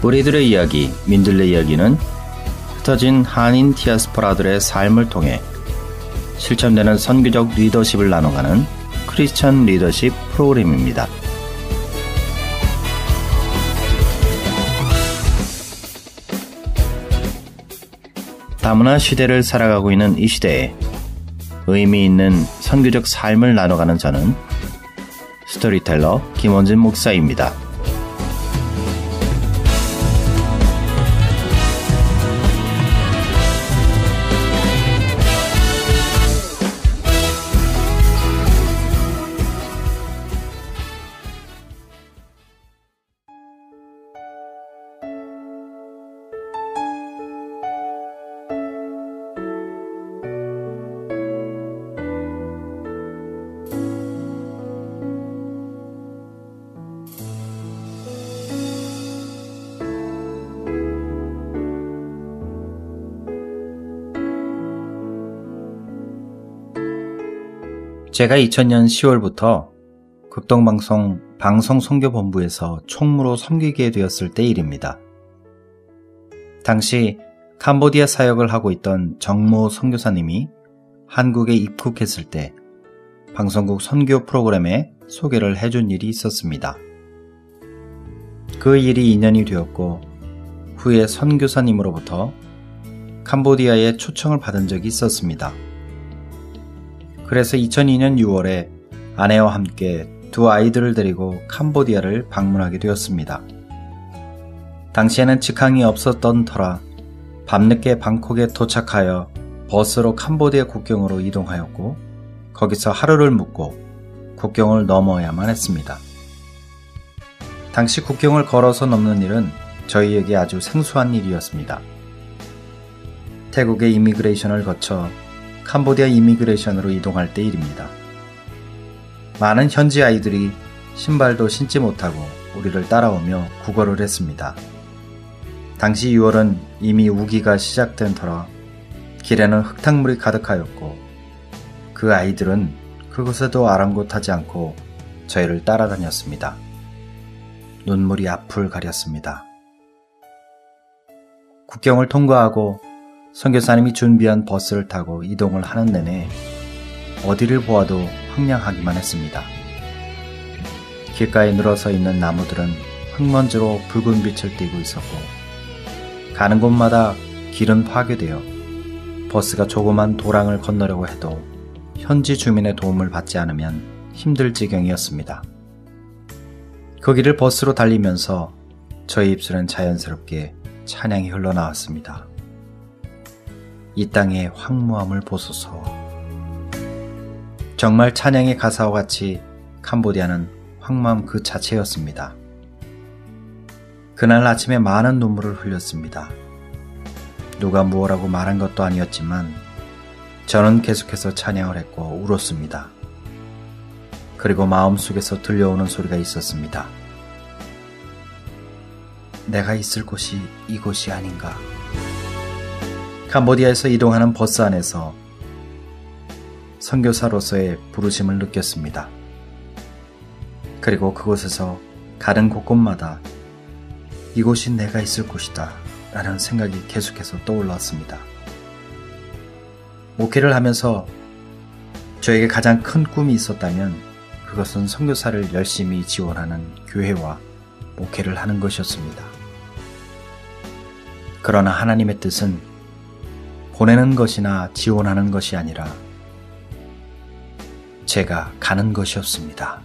우리들의 이야기, 민들레 이야기는 흩어진 한인 디아스포라들의 삶을 통해 실천되는 선교적 리더십을 나눠가는 크리스천 리더십 프로그램입니다. 다문화 시대를 살아가고 있는 이 시대에 의미 있는 선교적 삶을 나눠가는 저는 스토리텔러 김원진 목사입니다. 제가 2000년 10월부터 극동방송 방송선교본부에서 총무로 섬기게 되었을 때 일입니다. 당시 캄보디아 사역을 하고 있던 정모 선교사님이 한국에 입국했을 때 방송국 선교 프로그램에 소개를 해준 일이 있었습니다. 그 일이 인연이 되었고 후에 선교사님으로부터 캄보디아에 초청을 받은 적이 있었습니다. 그래서 2002년 6월에 아내와 함께 두 아이들을 데리고 캄보디아를 방문하게 되었습니다. 당시에는 직항이 없었던 터라 밤늦게 방콕에 도착하여 버스로 캄보디아 국경으로 이동하였고 거기서 하루를 묵고 국경을 넘어야만 했습니다. 당시 국경을 걸어서 넘는 일은 저희에게 아주 생소한 일이었습니다. 태국의 이미그레이션을 거쳐 캄보디아 이미그레이션으로 이동할 때 일입니다. 많은 현지 아이들이 신발도 신지 못하고 우리를 따라오며 구걸을 했습니다. 당시 6월은 이미 우기가 시작된 터라 길에는 흙탕물이 가득하였고 그 아이들은 그곳에도 아랑곳하지 않고 저희를 따라다녔습니다. 눈물이 앞을 가렸습니다. 국경을 통과하고 선교사님이 준비한 버스를 타고 이동을 하는 내내 어디를 보아도 황량하기만 했습니다. 길가에 늘어서 있는 나무들은 흙먼지로 붉은 빛을 띠고 있었고 가는 곳마다 길은 파괴되어 버스가 조그만 도랑을 건너려고 해도 현지 주민의 도움을 받지 않으면 힘들 지경이었습니다. 그 길을 버스로 달리면서 저희 입술엔 자연스럽게 찬양이 흘러나왔습니다. 이 땅의 황무함을 보소서. 정말 찬양의 가사와 같이 캄보디아는 황무함 그 자체였습니다. 그날 아침에 많은 눈물을 흘렸습니다. 누가 무엇라고 말한 것도 아니었지만 저는 계속해서 찬양을 했고 울었습니다. 그리고 마음속에서 들려오는 소리가 있었습니다. 내가 있을 곳이 이곳이 아닌가. 캄보디아에서 이동하는 버스 안에서 선교사로서의 부르심을 느꼈습니다. 그리고 그곳에서 가는 곳곳마다 이곳이 내가 있을 곳이다 라는 생각이 계속해서 떠올랐습니다. 목회를 하면서 저에게 가장 큰 꿈이 있었다면 그것은 선교사를 열심히 지원하는 교회와 목회를 하는 것이었습니다. 그러나 하나님의 뜻은 보내는 것이나 지원하는 것이 아니라 제가 가는 것이었습니다.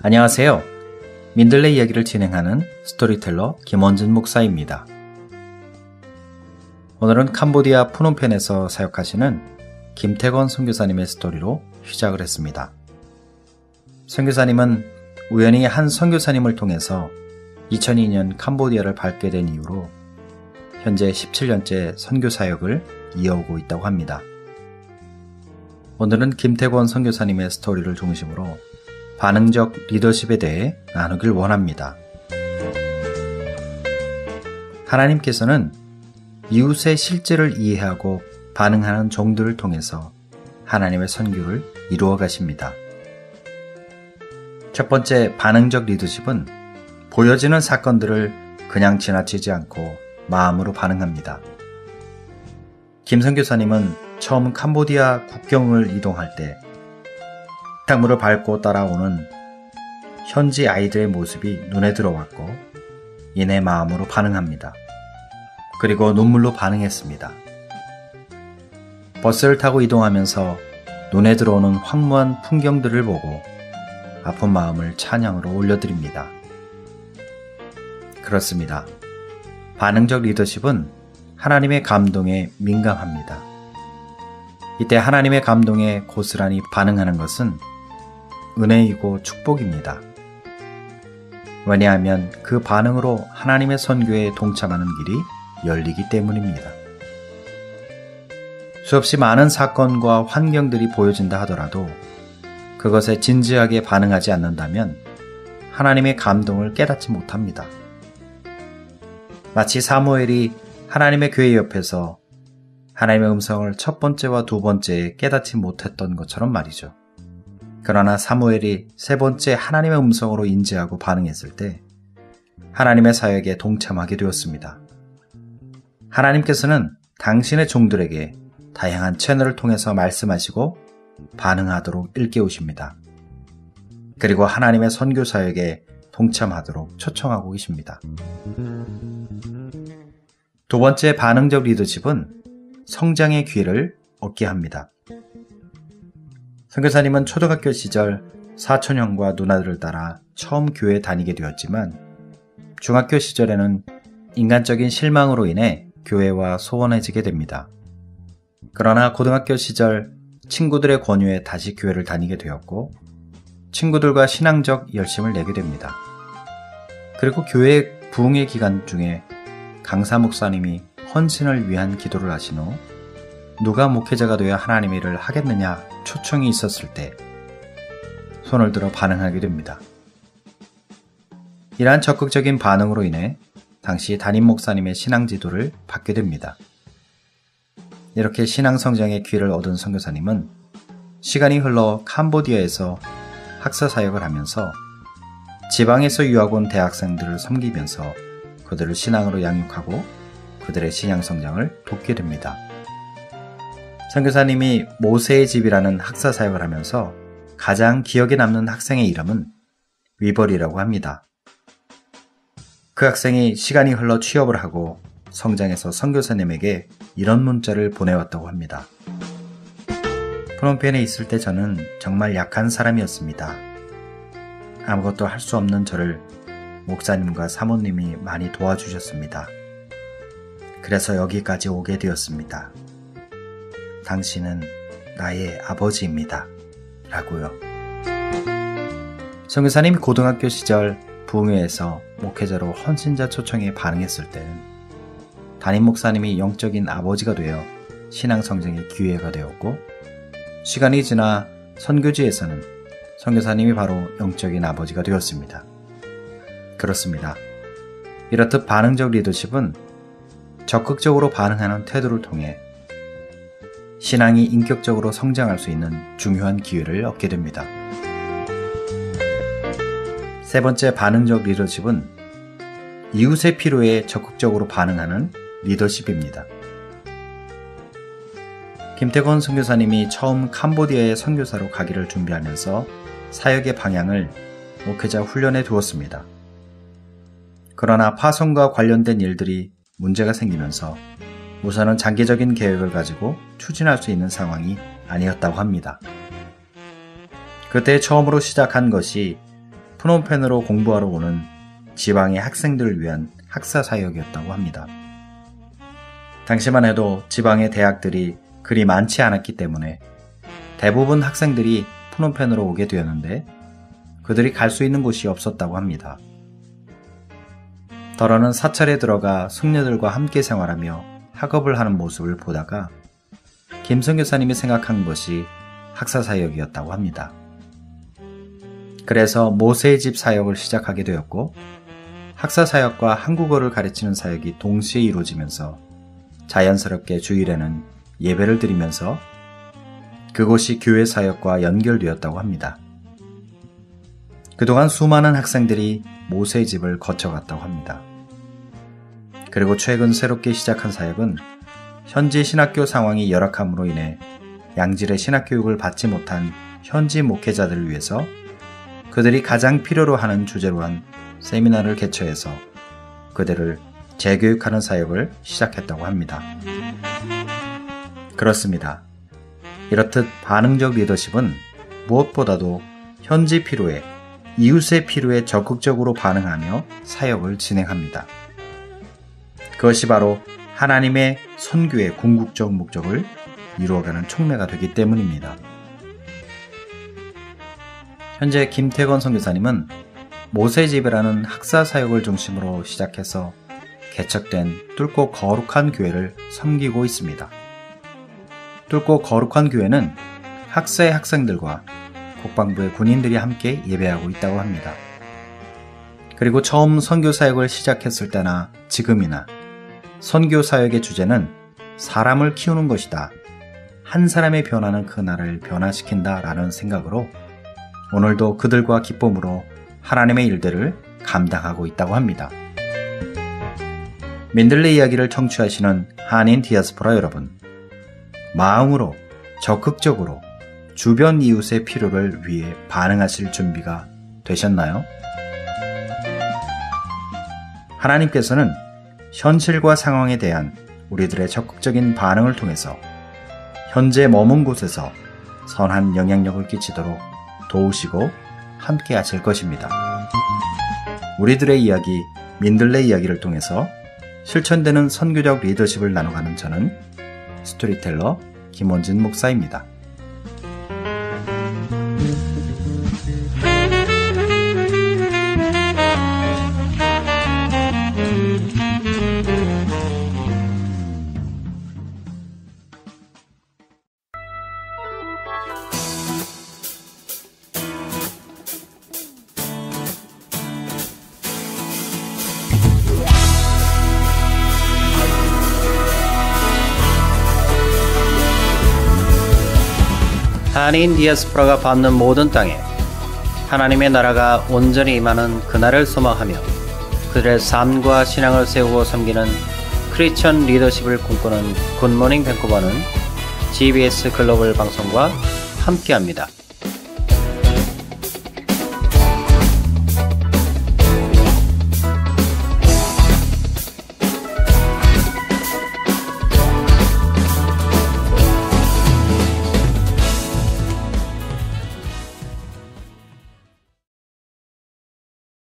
안녕하세요. 민들레 이야기를 진행하는 스토리텔러 김원진 목사입니다. 오늘은 캄보디아 프놈펜에서 사역하시는 김태권 선교사님의 스토리로 시작을 했습니다. 선교사님은 우연히 한 선교사님을 통해서 2002년 캄보디아를 밟게 된 이후로 현재 17년째 선교 사역을 이어오고 있다고 합니다. 오늘은 김태권 선교사님의 스토리를 중심으로 반응적 리더십에 대해 나누길 원합니다. 하나님께서는 이웃의 실제를 이해하고 반응하는 종들을 통해서 하나님의 선교를 이루어 가십니다. 첫 번째 반응적 리더십은 보여지는 사건들을 그냥 지나치지 않고 마음으로 반응합니다. 김 선교사님은 처음 캄보디아 국경을 이동할 때 식탁물을 밟고 따라오는 현지 아이들의 모습이 눈에 들어왔고 이내 마음으로 반응합니다. 그리고 눈물로 반응했습니다. 버스를 타고 이동하면서 눈에 들어오는 황무한 풍경들을 보고 아픈 마음을 찬양으로 올려드립니다. 그렇습니다. 반응적 리더십은 하나님의 감동에 민감합니다. 이때 하나님의 감동에 고스란히 반응하는 것은 은혜이고 축복입니다. 왜냐하면 그 반응으로 하나님의 선교에 동참하는 길이 열리기 때문입니다. 수없이 많은 사건과 환경들이 보여진다 하더라도 그것에 진지하게 반응하지 않는다면 하나님의 감동을 깨닫지 못합니다. 마치 사무엘이 하나님의 교회 옆에서 하나님의 음성을 첫 번째와 두 번째에 깨닫지 못했던 것처럼 말이죠. 그러나 사무엘이 세 번째 하나님의 음성으로 인지하고 반응했을 때 하나님의 사역에 동참하게 되었습니다. 하나님께서는 당신의 종들에게 다양한 채널을 통해서 말씀하시고 반응하도록 일깨우십니다. 그리고 하나님의 선교 사역에 동참하도록 초청하고 계십니다. 두 번째 반응적 리더십은 성장의 기회를 얻게 합니다. 선교사님은 초등학교 시절 사촌형과 누나들을 따라 처음 교회에 다니게 되었지만 중학교 시절에는 인간적인 실망으로 인해 교회와 소원해지게 됩니다. 그러나 고등학교 시절 친구들의 권유에 다시 교회를 다니게 되었고 친구들과 신앙적 열심을 내게 됩니다. 그리고 교회 부흥의 기간 중에 강사 목사님이 헌신을 위한 기도를 하신 후 누가 목회자가 되어 하나님의 일을 하겠느냐 초청이 있었을 때 손을 들어 반응하게 됩니다. 이러한 적극적인 반응으로 인해 당시 담임 목사님의 신앙 지도를 받게 됩니다. 이렇게 신앙 성장의 기회를 얻은 선교사님은 시간이 흘러 캄보디아에서 학사 사역을 하면서 지방에서 유학 온 대학생들을 섬기면서 그들을 신앙으로 양육하고 그들의 신앙 성장을 돕게 됩니다. 선교사님이 모세의 집이라는 학사 사역을 하면서 가장 기억에 남는 학생의 이름은 위벌이라고 합니다. 그 학생이 시간이 흘러 취업을 하고 성장해서 선교사님에게 이런 문자를 보내왔다고 합니다. 프놈펜에 있을 때 저는 정말 약한 사람이었습니다. 아무것도 할 수 없는 저를 목사님과 사모님이 많이 도와주셨습니다. 그래서 여기까지 오게 되었습니다. 당신은 나의 아버지입니다. 라고요. 선교사님이 고등학교 시절 부흥회에서 목회자로 헌신자 초청에 반응했을 때는 담임 목사님이 영적인 아버지가 되어 신앙 성장의 기회가 되었고 시간이 지나 선교지에서는 선교사님이 바로 영적인 아버지가 되었습니다. 그렇습니다. 이렇듯 반응적 리더십은 적극적으로 반응하는 태도를 통해 신앙이 인격적으로 성장할 수 있는 중요한 기회를 얻게 됩니다. 세 번째 반응적 리더십은 이웃의 필요에 적극적으로 반응하는 리더십입니다. 김태권 선교사님이 처음 캄보디아에 선교사로 가기를 준비하면서 사역의 방향을 목회자 훈련에 두었습니다. 그러나 파송과 관련된 일들이 문제가 생기면서 우선은 장기적인 계획을 가지고 추진할 수 있는 상황이 아니었다고 합니다. 그때 처음으로 시작한 것이 프놈펜으로 공부하러 오는 지방의 학생들을 위한 학사 사역이었다고 합니다. 당시만 해도 지방의 대학들이 그리 많지 않았기 때문에 대부분 학생들이 프놈펜으로 오게 되었는데 그들이 갈 수 있는 곳이 없었다고 합니다. 더러는 사찰에 들어가 숙녀들과 함께 생활하며 학업을 하는 모습을 보다가 김 선교사님이 생각한 것이 학사사역이었다고 합니다. 그래서 모세의 집 사역을 시작하게 되었고 학사사역과 한국어를 가르치는 사역이 동시에 이루어지면서 자연스럽게 주일에는 예배를 드리면서 그곳이 교회 사역과 연결되었다고 합니다. 그동안 수많은 학생들이 모세의 집을 거쳐갔다고 합니다. 그리고 최근 새롭게 시작한 사역은 현지 신학교 상황이 열악함으로 인해 양질의 신학교육을 받지 못한 현지 목회자들을 위해서 그들이 가장 필요로 하는 주제로 한 세미나를 개최해서 그들을 재교육하는 사역을 시작했다고 합니다. 그렇습니다. 이렇듯 반응적 리더십은 무엇보다도 현지 필요에, 이웃의 필요에 적극적으로 반응하며 사역을 진행합니다. 그것이 바로 하나님의 선교의 궁극적 목적을 이루어가는 촉매가 되기 때문입니다. 현재 김태건 선교사님은 모세 집이라는 학사 사역을 중심으로 시작해서 개척된 뚫고 거룩한 교회를 섬기고 있습니다. 뚫고 거룩한 교회는 학사의 학생들과 국방부의 군인들이 함께 예배하고 있다고 합니다. 그리고 처음 선교 사역을 시작했을 때나 지금이나 선교 사역의 주제는 사람을 키우는 것이다. 한 사람의 변화는 그 나라를 변화시킨다 라는 생각으로 오늘도 그들과 기쁨으로 하나님의 일들을 감당하고 있다고 합니다. 민들레 이야기를 청취하시는 한인 디아스포라 여러분, 마음으로 적극적으로 주변 이웃의 필요를 위해 반응하실 준비가 되셨나요? 하나님께서는 현실과 상황에 대한 우리들의 적극적인 반응을 통해서 현재 머문 곳에서 선한 영향력을 끼치도록 도우시고 함께 하실 것입니다. 우리들의 이야기, 민들레 이야기를 통해서 실천되는 선교적 리더십을 나눠가는 저는 스토리텔러 김원진 목사입니다. 한인 디아스포라가 밟는 모든 땅에 하나님의 나라가 온전히 임하는 그날을 소망하며 그들의 삶과 신앙을 세우고 섬기는 크리스천 리더십을 꿈꾸는 굿모닝 밴쿠버는 GBS 글로벌 방송과 함께합니다.